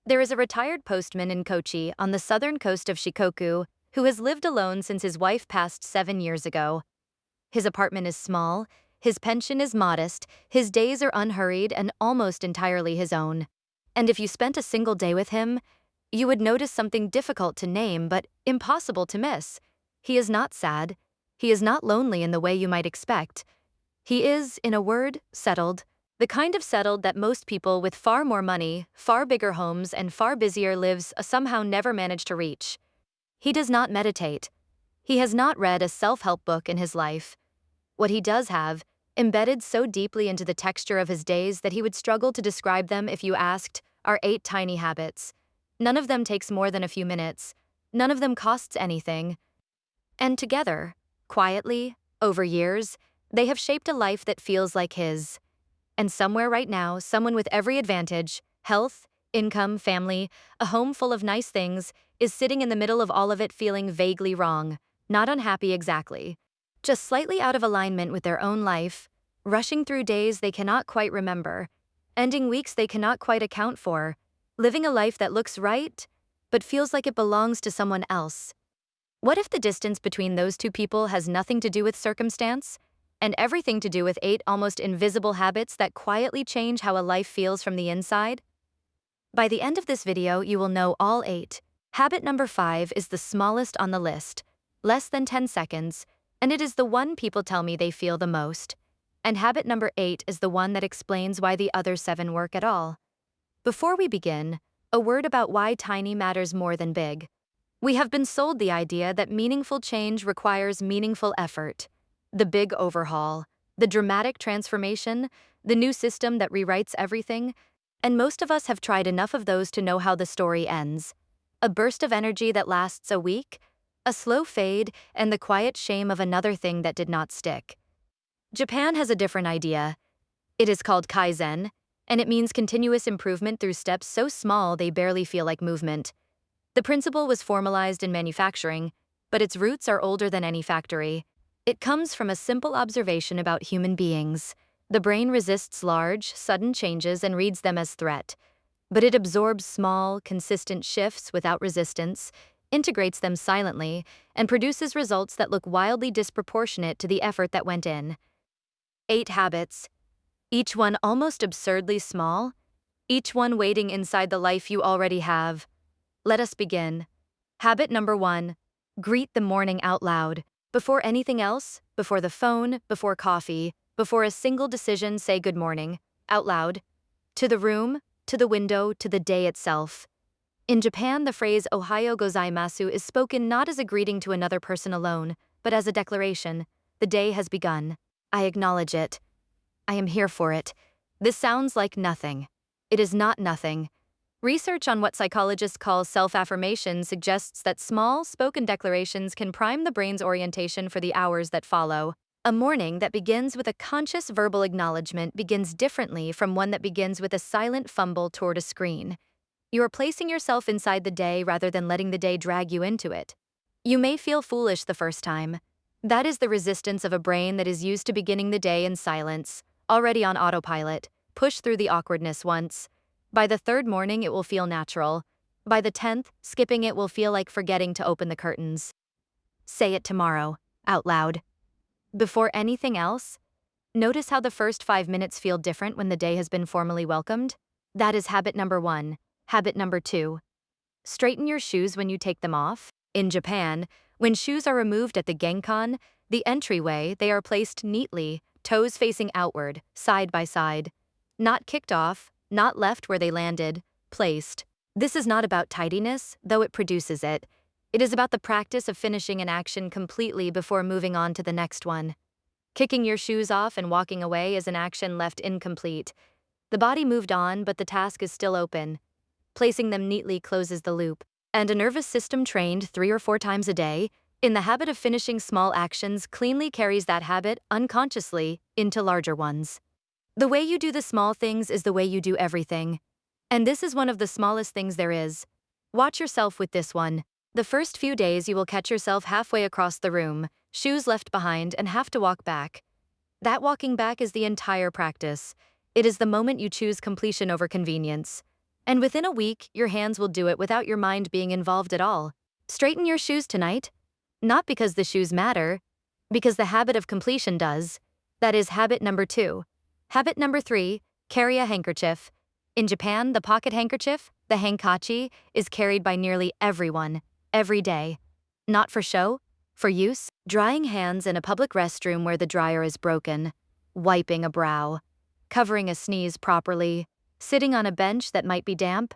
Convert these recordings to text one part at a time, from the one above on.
There is a retired postman in Kochi on the southern coast of Shikoku who has lived alone since his wife passed 7 years ago. His apartment is small, his pension is modest, his days are unhurried and almost entirely his own. And if you spent a single day with him, you would notice something difficult to name but impossible to miss. He is not sad. He is not lonely in the way you might expect. He is, in a word, settled. The kind of settled that most people with far more money, far bigger homes, and far busier lives somehow never manage to reach. He does not meditate. He has not read a self-help book in his life. What he does have, embedded so deeply into the texture of his days that he would struggle to describe them if you asked, are 8 tiny habits. None of them takes more than a few minutes. None of them costs anything. And together, quietly, over years, they have shaped a life that feels like his. And somewhere right now, someone with every advantage, health, income, family, a home full of nice things, is sitting in the middle of all of it feeling vaguely wrong, not unhappy exactly, just slightly out of alignment with their own life, rushing through days they cannot quite remember, ending weeks they cannot quite account for, living a life that looks right, but feels like it belongs to someone else. What if the distance between those two people has nothing to do with circumstance, and everything to do with 8 almost invisible habits that quietly change how a life feels from the inside? By the end of this video, you will know all 8. Habit number 5 is the smallest on the list, less than 10 seconds, and it is the one people tell me they feel the most. And habit number 8 is the one that explains why the other 7 work at all. Before we begin, a word about why tiny matters more than big. We have been sold the idea that meaningful change requires meaningful effort. The big overhaul, the dramatic transformation, the new system that rewrites everything, and most of us have tried enough of those to know how the story ends. A burst of energy that lasts a week, a slow fade, and the quiet shame of another thing that did not stick. Japan has a different idea. It is called kaizen, and it means continuous improvement through steps so small they barely feel like movement. The principle was formalized in manufacturing, but its roots are older than any factory. It comes from a simple observation about human beings. The brain resists large, sudden changes and reads them as threat. But it absorbs small, consistent shifts without resistance, integrates them silently, and produces results that look wildly disproportionate to the effort that went in. 8 habits, each one almost absurdly small, each one waiting inside the life you already have. Let us begin. Habit number 1, greet the morning out loud. Before anything else, before the phone, before coffee, before a single decision, say good morning, out loud. To the room, to the window, to the day itself. In Japan, the phrase Ohayo gozaimasu is spoken not as a greeting to another person alone, but as a declaration. The day has begun. I acknowledge it. I am here for it. This sounds like nothing. It is not nothing. Research on what psychologists call self-affirmation suggests that small, spoken declarations can prime the brain's orientation for the hours that follow. A morning that begins with a conscious verbal acknowledgement begins differently from one that begins with a silent fumble toward a screen. You are placing yourself inside the day rather than letting the day drag you into it. You may feel foolish the first time. That is the resistance of a brain that is used to beginning the day in silence, already on autopilot. Push through the awkwardness once. By the 3rd morning, it will feel natural. By the 10th, skipping it will feel like forgetting to open the curtains. Say it tomorrow, out loud. Before anything else, notice how the first 5 minutes feel different when the day has been formally welcomed. That is habit number 1. Habit number 2. Straighten your shoes when you take them off. In Japan, when shoes are removed at the genkan, the entryway, they are placed neatly, toes facing outward, side by side. Not kicked off, not left where they landed, placed. This is not about tidiness, though it produces it. It is about the practice of finishing an action completely before moving on to the next one. Kicking your shoes off and walking away is an action left incomplete. The body moved on, but the task is still open. Placing them neatly closes the loop. And a nervous system trained 3 or 4 times a day, in the habit of finishing small actions, cleanly carries that habit, unconsciously, into larger ones. The way you do the small things is the way you do everything. And this is one of the smallest things there is. Watch yourself with this one. The first few days you will catch yourself halfway across the room, shoes left behind, and have to walk back. That walking back is the entire practice. It is the moment you choose completion over convenience. And within a week, your hands will do it without your mind being involved at all. Straighten your shoes tonight. Not because the shoes matter, because the habit of completion does. That is habit number 2. Habit number 3, carry a handkerchief. In Japan, the pocket handkerchief, the hankachi, is carried by nearly everyone, every day. Not for show, for use, drying hands in a public restroom where the dryer is broken, wiping a brow, covering a sneeze properly, sitting on a bench that might be damp.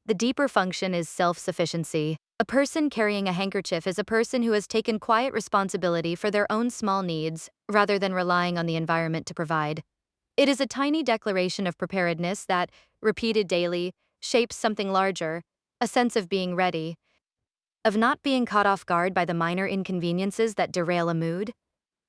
The deeper function is self-sufficiency. A person carrying a handkerchief is a person who has taken quiet responsibility for their own small needs, rather than relying on the environment to provide. It is a tiny declaration of preparedness that, repeated daily, shapes something larger, a sense of being ready, of not being caught off guard by the minor inconveniences that derail a mood.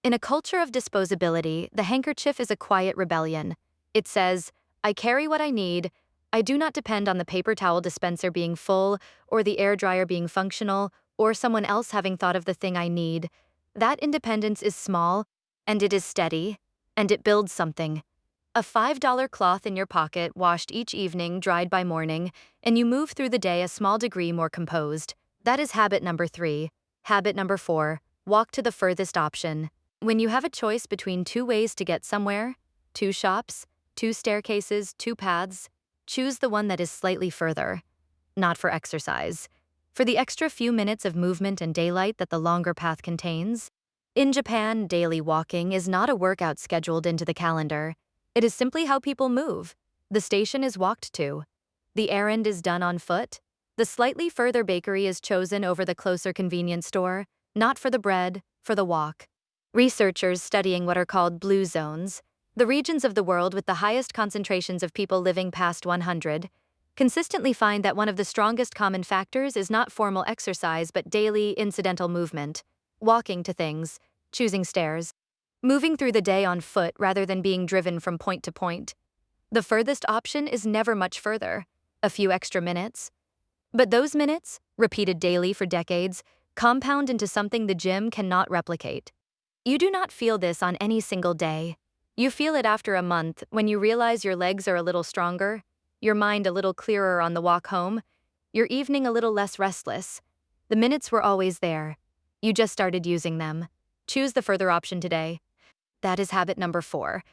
In a culture of disposability, the handkerchief is a quiet rebellion. It says, I carry what I need. I do not depend on the paper towel dispenser being full, or the air dryer being functional, or someone else having thought of the thing I need. That independence is small, and it is steady, and it builds something. A $5 cloth in your pocket, washed each evening, dried by morning, and you move through the day a small degree more composed. That is habit number 3. Habit number 4, walk to the furthest option. When you have a choice between 2 ways to get somewhere, 2 shops, 2 staircases, 2 paths, choose the one that is slightly further. Not for exercise. For the extra few minutes of movement and daylight that the longer path contains. In Japan, daily walking is not a workout scheduled into the calendar. It is simply how people move. The station is walked to. The errand is done on foot. The slightly further bakery is chosen over the closer convenience store, not for the bread, for the walk. Researchers studying what are called blue zones, the regions of the world with the highest concentrations of people living past 100, consistently find that one of the strongest common factors is not formal exercise but daily, incidental movement. Walking to things, choosing stairs, moving through the day on foot rather than being driven from point to point. The furthest option is never much further, a few extra minutes. But those minutes, repeated daily for decades, compound into something the gym cannot replicate. You do not feel this on any single day. You feel it after a month when you realize your legs are a little stronger, your mind a little clearer on the walk home, your evening a little less restless. The minutes were always there. You just started using them. Choose the further option today. That is habit number 4.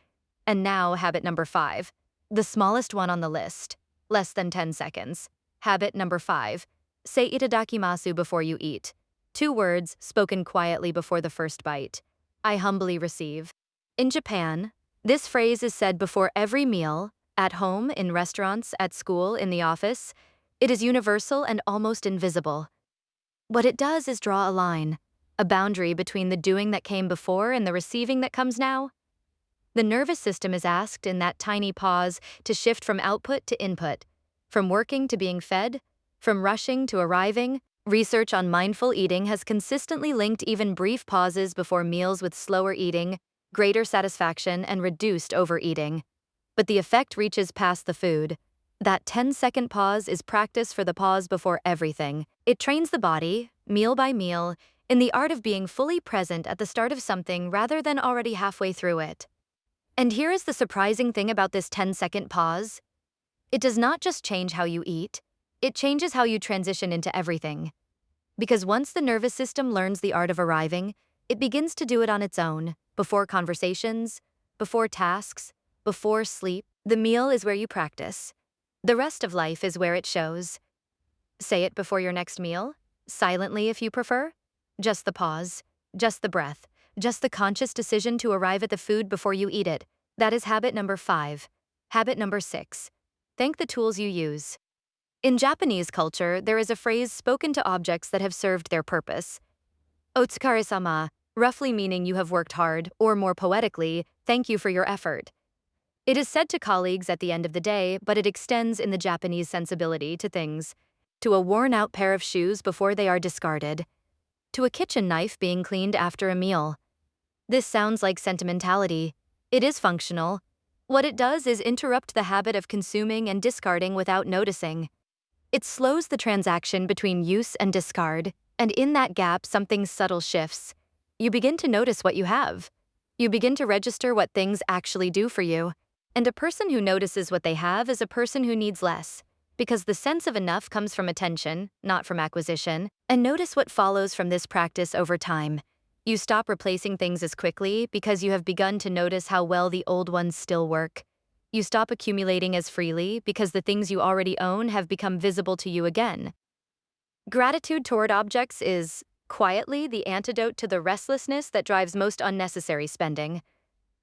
And now habit number 5. The smallest one on the list. Less than 10 seconds. Habit number 5. Say Itadakimasu before you eat. 2 words spoken quietly before the first bite. I humbly receive. In Japan, this phrase is said before every meal, at home, in restaurants, at school, in the office. It is universal and almost invisible. What it does is draw a line, a boundary between the doing that came before and the receiving that comes now. The nervous system is asked in that tiny pause to shift from output to input, from working to being fed, from rushing to arriving. Research on mindful eating has consistently linked even brief pauses before meals with slower eating, greater satisfaction, and reduced overeating. But the effect reaches past the food. That 10-second pause is practice for the pause before everything. It trains the body, meal by meal, in the art of being fully present at the start of something rather than already halfway through it. And here is the surprising thing about this 10-second pause. It does not just change how you eat, it changes how you transition into everything. Because once the nervous system learns the art of arriving, it begins to do it on its own, before conversations, before tasks, before sleep. The meal is where you practice. The rest of life is where it shows. Say it before your next meal, silently if you prefer. Just the pause, just the breath, just the conscious decision to arrive at the food before you eat it. That is habit number 5. Habit number 6. Thank the tools you use. In Japanese culture, there is a phrase spoken to objects that have served their purpose. Otsukaresama, roughly meaning you have worked hard, or more poetically, thank you for your effort. It is said to colleagues at the end of the day, but it extends in the Japanese sensibility to things. To a worn-out pair of shoes before they are discarded. To a kitchen knife being cleaned after a meal. This sounds like sentimentality. It is functional. What it does is interrupt the habit of consuming and discarding without noticing. It slows the transaction between use and discard, and in that gap something subtle shifts. You begin to notice what you have. You begin to register what things actually do for you. And a person who notices what they have is a person who needs less. because the sense of enough comes from attention, not from acquisition. And notice what follows from this practice over time. You stop replacing things as quickly because you have begun to notice how well the old ones still work. You stop accumulating as freely because the things you already own have become visible to you again. Gratitude toward objects is, quietly, the antidote to the restlessness that drives most unnecessary spending.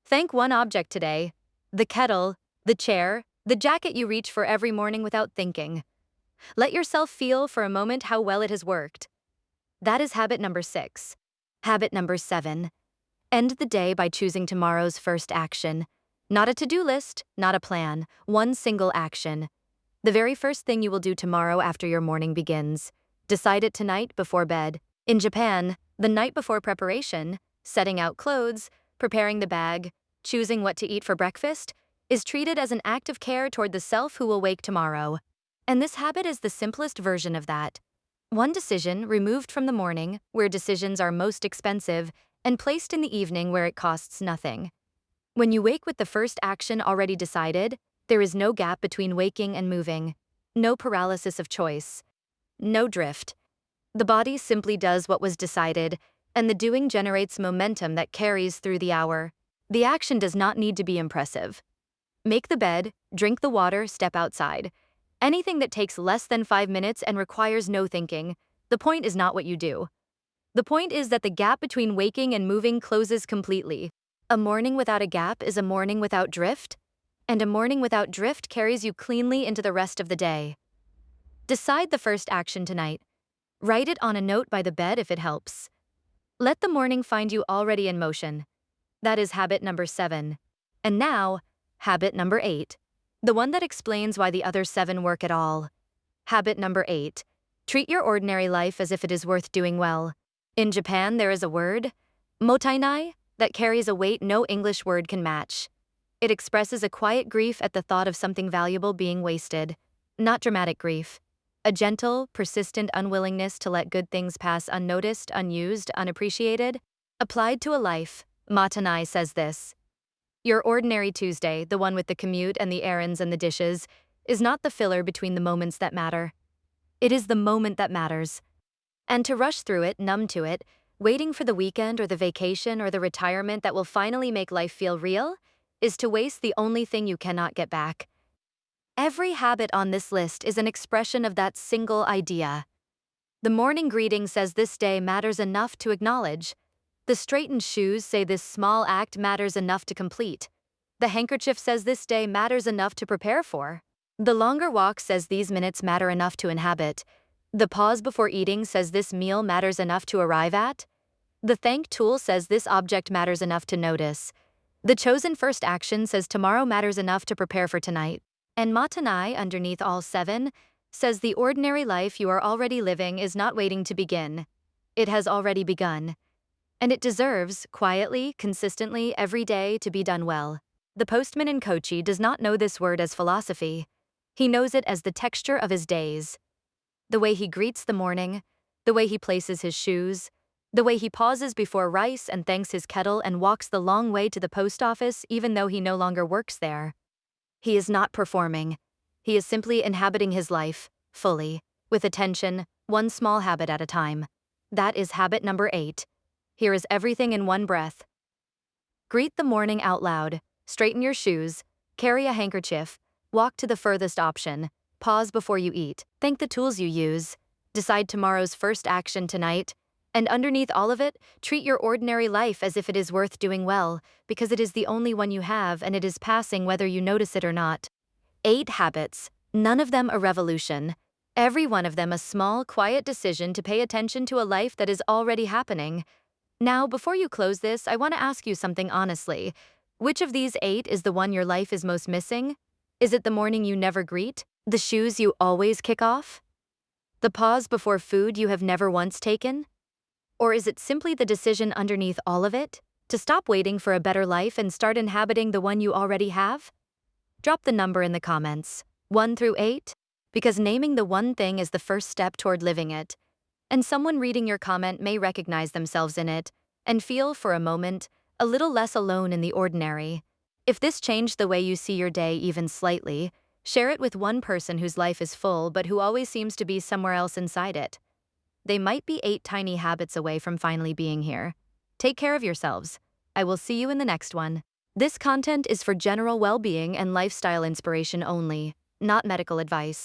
Thank one object today: the kettle, the chair, the jacket you reach for every morning without thinking. Let yourself feel for a moment how well it has worked. That is habit number 6. Habit number 7. End the day by choosing tomorrow's first action. Not a to-do list, not a plan, one single action. The very first thing you will do tomorrow after your morning begins. Decide it tonight before bed. In Japan, the night before preparation, setting out clothes, preparing the bag, choosing what to eat for breakfast, is treated as an act of care toward the self who will wake tomorrow. And this habit is the simplest version of that. One decision removed from the morning, where decisions are most expensive, and placed in the evening where it costs nothing. When you wake with the first action already decided, there is no gap between waking and moving, no paralysis of choice, no drift. The body simply does what was decided, and the doing generates momentum that carries through the hour. The action does not need to be impressive. Make the bed, drink the water, step outside. Anything that takes less than 5 minutes and requires no thinking. The point is not what you do. The point is that the gap between waking and moving closes completely. A morning without a gap is a morning without drift, and a morning without drift carries you cleanly into the rest of the day. Decide the first action tonight. Write it on a note by the bed if it helps. Let the morning find you already in motion. That is habit number 7. And now, habit number 8. The one that explains why the other 7 work at all. Habit number 8. Treat your ordinary life as if it is worth doing well. In Japan, there is a word, mottainai, that carries a weight no English word can match. It expresses a quiet grief at the thought of something valuable being wasted. Not dramatic grief. A gentle, persistent unwillingness to let good things pass unnoticed, unused, unappreciated. Applied to a life, mottainai says this: your ordinary Tuesday, the one with the commute and the errands and the dishes, is not the filler between the moments that matter. It is the moment that matters. And to rush through it, numb to it, waiting for the weekend or the vacation or the retirement that will finally make life feel real, is to waste the only thing you cannot get back. Every habit on this list is an expression of that single idea. The morning greeting says this day matters enough to acknowledge. The straightened shoes say this small act matters enough to complete. The handkerchief says this day matters enough to prepare for. The longer walk says these minutes matter enough to inhabit. The pause before eating says this meal matters enough to arrive at. The thank tool says this object matters enough to notice. The chosen first action says tomorrow matters enough to prepare for tonight. And mottainai, underneath all 7, says the ordinary life you are already living is not waiting to begin. It has already begun. And it deserves, quietly, consistently, every day, to be done well. The postman in Kochi does not know this word as philosophy. He knows it as the texture of his days. The way he greets the morning, the way he places his shoes, the way he pauses before rice and thanks his kettle and walks the long way to the post office even though he no longer works there. He is not performing. He is simply inhabiting his life, fully, with attention, one small habit at a time. That is habit number 8. Here is everything in one breath. Greet the morning out loud, straighten your shoes, carry a handkerchief, walk to the furthest option, pause before you eat, thank the tools you use, decide tomorrow's first action tonight, and underneath all of it, treat your ordinary life as if it is worth doing well, because it is the only one you have and it is passing whether you notice it or not. 8 habits, none of them a revolution. Every one of them a small, quiet decision to pay attention to a life that is already happening. Now, before you close this, I want to ask you something honestly. Which of these 8 is the one your life is most missing? Is it the morning you never greet? The shoes you always kick off? The pause before food you have never once taken? Or is it simply the decision underneath all of it, to stop waiting for a better life and start inhabiting the one you already have? Drop the number in the comments, 1 through 8, because naming the one thing is the first step toward living it. And someone reading your comment may recognize themselves in it, and feel, for a moment, a little less alone in the ordinary. If this changed the way you see your day even slightly, Share it with one person whose life is full but who always seems to be somewhere else inside it. They might be 8 tiny habits away from finally being here. Take care of yourselves. I will see you in the next one. This content is for general well-being and lifestyle inspiration only, not medical advice.